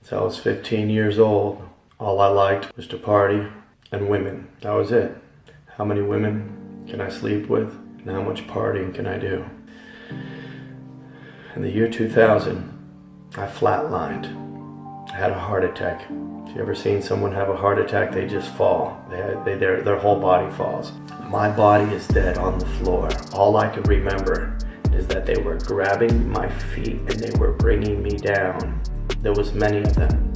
Since I was 15 years old, all I liked was to party and women. That was it. How many women can I sleep with? And how much partying can I do? In the year 2000, I flatlined. I had a heart attack. If you ever seen someone have a heart attack, they just fall. Their whole body falls. My body is dead on the floor. All I can remember is that they were grabbing my feet and they were bringing me down. There was many of them.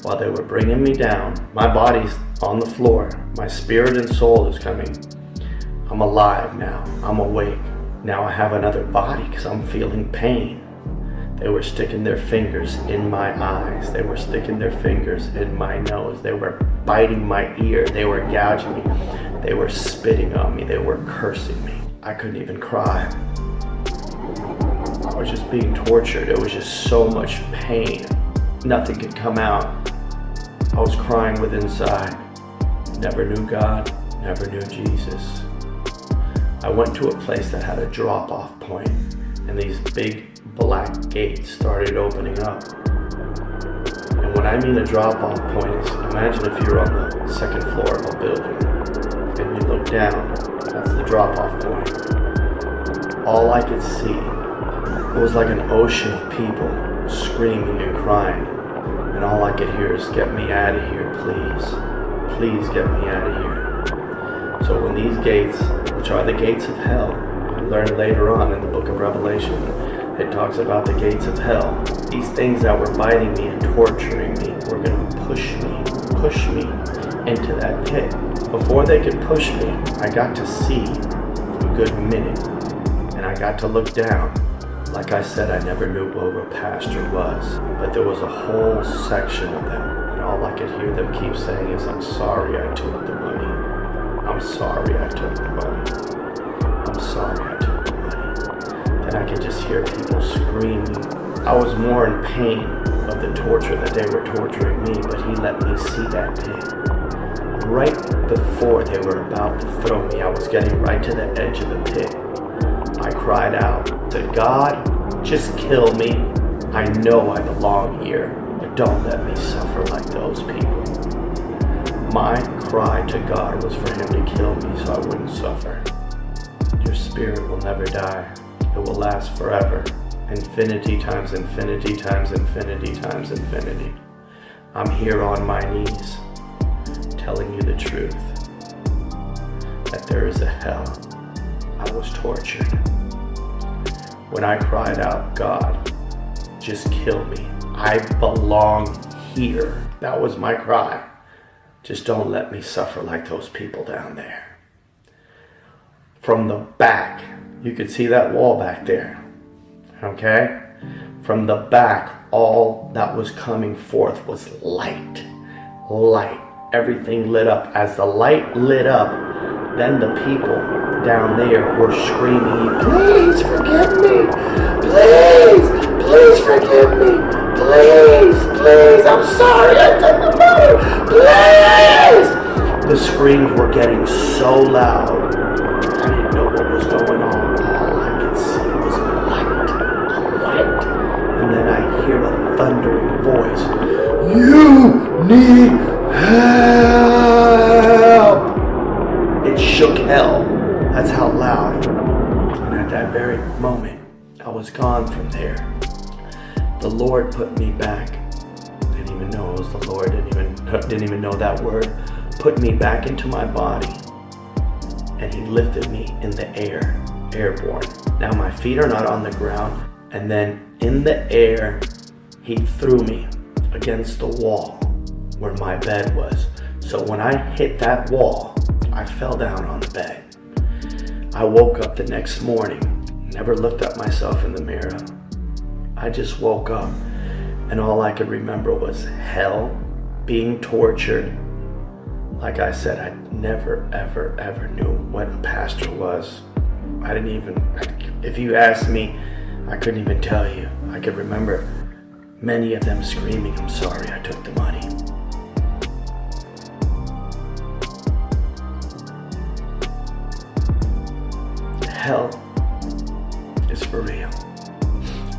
While they were bringing me down, my body's on the floor. My spirit and soul is coming. I'm alive now. I'm awake. Now I have another body because I'm feeling pain. They were sticking their fingers in my eyes. They were sticking their fingers in my nose. They were biting my ear. They were gouging me. They were spitting on me. They were cursing me. I couldn't even cry. I was just being tortured. It was just so much pain. Nothing could come out. I was crying with inside. Never knew God, never knew Jesus. I went to a place that had a drop-off point, and these big black gates started opening up. And when I mean a drop-off point is, imagine if you're on the second floor of a building, and you look down, that's the drop-off point. All I could see, it was like an ocean of people screaming and crying. And all I could hear is, get me out of here, please. Please get me out of here. So when these gates, which are the gates of hell, I learned later on in the book of Revelation, it talks about the gates of hell. These things that were biting me and torturing me were going to push me into that pit. Before they could push me, I got to see a good minute. And I got to look down. Like I said, I never knew what a pastor was, but there was a whole section of them, and all I could hear them keep saying is, I'm sorry I took the money. I'm sorry I took the money. I'm sorry I took the money. Then I could just hear people screaming. I was more in pain of the torture that they were torturing me, but he let me see that pit. Right before they were about to throw me, I was getting right to the edge of the pit. I cried out to God, just kill me. I know I belong here, but don't let me suffer like those people. My cry to God was for him to kill me so I wouldn't suffer. Your spirit will never die. It will last forever. Infinity times infinity times infinity times infinity. I'm here on my knees, telling you the truth, that there is a hell. I was tortured. When I cried out, God, just kill me. I belong here. That was my cry. Just don't let me suffer like those people down there. From the back, you could see that wall back there. Okay? From the back, all that was coming forth was light. Light. Everything lit up. As the light lit up, then the people down there were screaming, please forgive me, please forgive me, please, I'm sorry I took the money, please. The screams were getting so loud, I didn't know what was going on. All I could see was a light, and then I hear a thundering voice, you need help. It shook hell. That's how loud. And at that very moment, I was gone from there. The Lord put me back. Didn't even know it was the Lord. Didn't even know that word. Put me back into my body. And he lifted me in the air, airborne. Now my feet are not on the ground. And then in the air, he threw me against the wall where my bed was. So when I hit that wall, I fell down on the bed. I woke up the next morning, never looked at myself in the mirror. I just woke up, and all I could remember was hell, being tortured. Like I said, I never, ever knew what a pastor was. If you asked me, I couldn't even tell you. I could remember many of them screaming, I'm sorry I took the money. Hell is for real.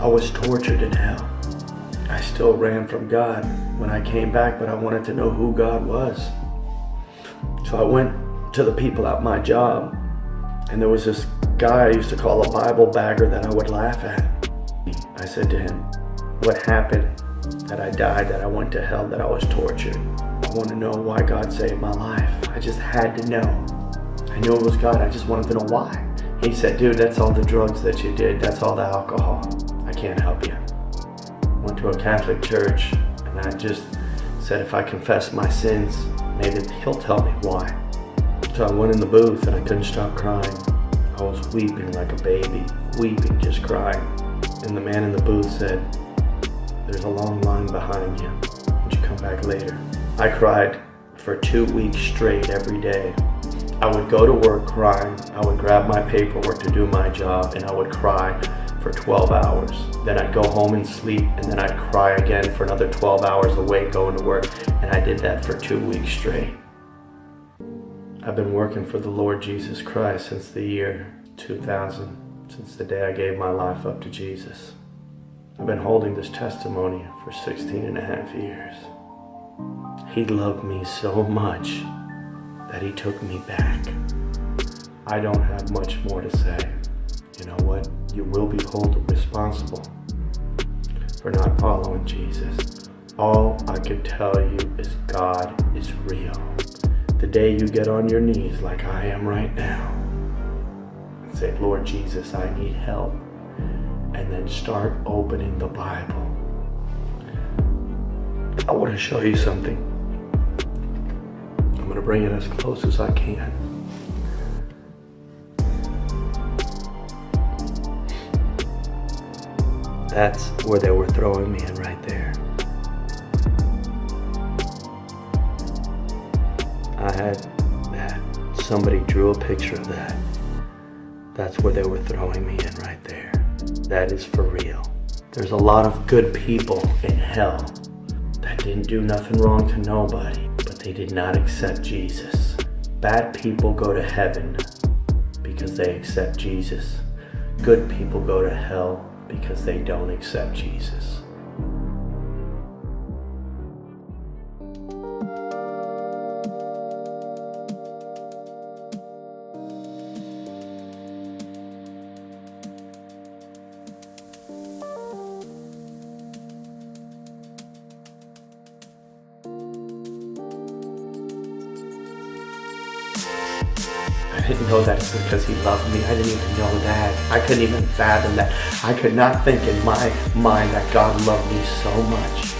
I was tortured in hell. I still ran from God when I came back, but I wanted to know who God was. So I went to the people at my job, and there was this guy I used to call a Bible bagger that I would laugh at. I said to him, what happened that I died, that I went to hell, that I was tortured? I want to know why God saved my life. I just had to know. I knew it was God, I just wanted to know why. He said, dude, that's all the drugs that you did, that's all the alcohol. I can't help you. Went to a Catholic church, and I just said if I confess my sins, maybe he'll tell me why. So I went in the booth and I couldn't stop crying. I was weeping like a baby, weeping, just crying. And the man in the booth said, there's a long line behind you. Would you come back later? I cried for 2 weeks straight every day. I would go to work crying. I would grab my paperwork to do my job, and I would cry for 12 hours. Then I'd go home and sleep, and then I'd cry again for another 12 hours awake going to work. And I did that for 2 weeks straight. I've been working for the Lord Jesus Christ since the year 2000, since the day I gave my life up to Jesus. I've been holding this testimony for 16 and a half years. He loved me so much that he took me back. I don't have much more to say. You know what? You will be held responsible for not following Jesus. All I can tell you is God is real. The day you get on your knees like I am right now and say, Lord Jesus, I need help, and then start opening the Bible. I want to show you something. I'm going to bring it as close as I can. That's where they were throwing me in right there. I had that. Somebody drew a picture of that. That's where they were throwing me in right there. That is for real. There's a lot of good people in hell that didn't do nothing wrong to nobody, but they did not accept Jesus. Bad people go to heaven because they accept Jesus. Good people go to hell because they don't accept Jesus. I didn't know that it's because he loved me. I didn't even know that. I couldn't even fathom that. I could not think in my mind that God loved me so much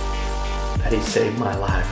that he saved my life.